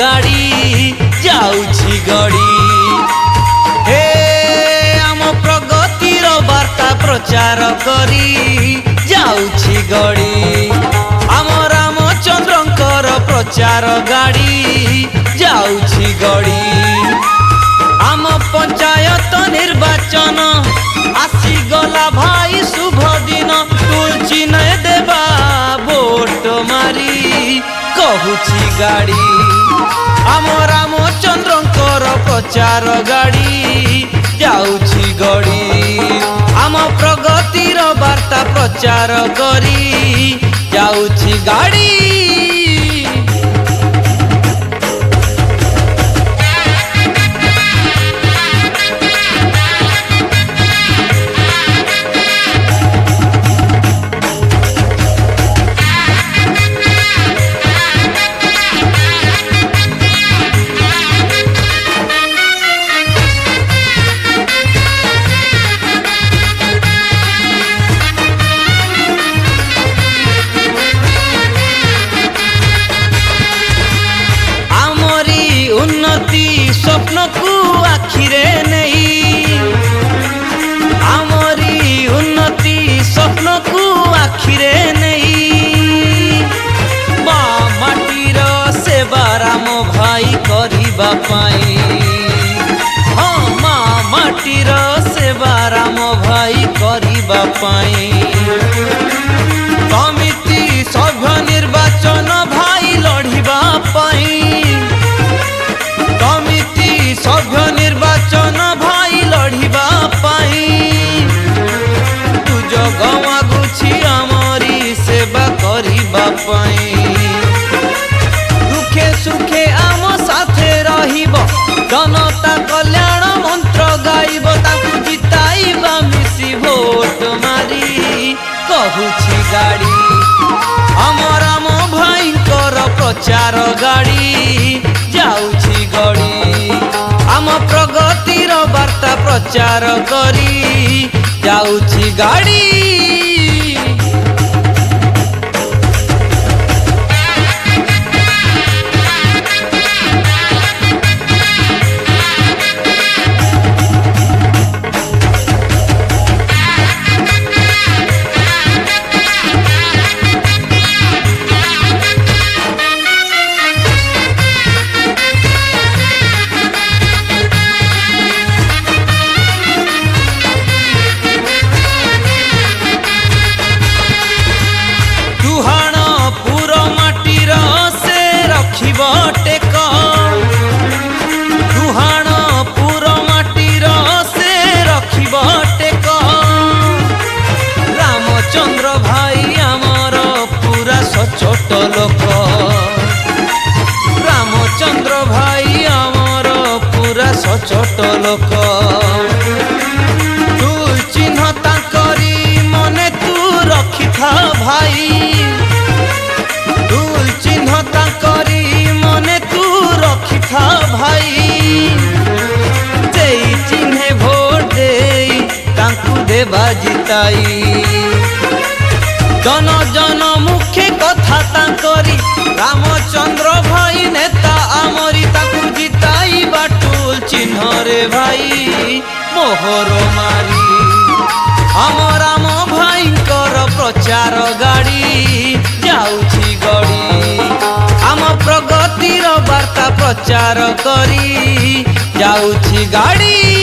गाड़ी जाउछि गड़ी। हे आम प्रगतिर वार्ता प्रचार करी जाउछि गड़ी। आम रामचंद्रंकर प्रचार गाड़ी जाउछि गड़ी। आम पंचायत निर्वाचन आसी गला भाई शुभ दिन तुलसी नय देवा भोट मारी कहूछि गाड़ी। आम रामचंद्रंकर प्रचार गाड़ी जाउछि गड़ी। आम प्रगतिर वार्ता प्रचार करी जाउछि गाड़ी। स्वप्न को आखिरे नहीं आमरी उन्नति स्वप्न को आखिरे नहीं। माँ माटीर सेवा राम भाई करिबा पाई। हाँ माँ माटीर सेवा राम भाई करिबा पाई। समिति सभ्य निर्वाचन भाई लढ़िबा पाई। सभ्य निर्वाचन भाई लढ़िबा पाई। तुज गवा गुछि आमरी सेवा करिबा पाई। दुखे सुखे आम साथे रहिब जनता कल्याण मंत्र गाइब ताकू जिताइबा मिसी भोट मारी कहूछि गाड़ी। आम राम भाईंकर प्रचार गाड़ी जाउछि गड़ी। आम प्रगतिर वार्ता प्रचार करी जाउछि गाड़ी। रामचंद्र भाई आमर पूरा सचोट लोक। रामचंद्र भाई आमर पूरा सचोट लोक। तू चिन्ह ताकरी मने तू रखी था भाई। तू चिन्ह ताकरी मने तू रखी था भाई। देई चिन्हे भोट देई तांकू देवा जिताई। जन जन मुखे कथा तांकरी रामचंद्र भाई नेता आमरी ताकू जिताई बाटुल चिन्ह रे भाई मोहर मारी। आम राम भाईंकर प्रचार गाड़ी जाउछि गड़ी। आम प्रगतिर वार्ता प्रचार करी जाउछि गाड़ी।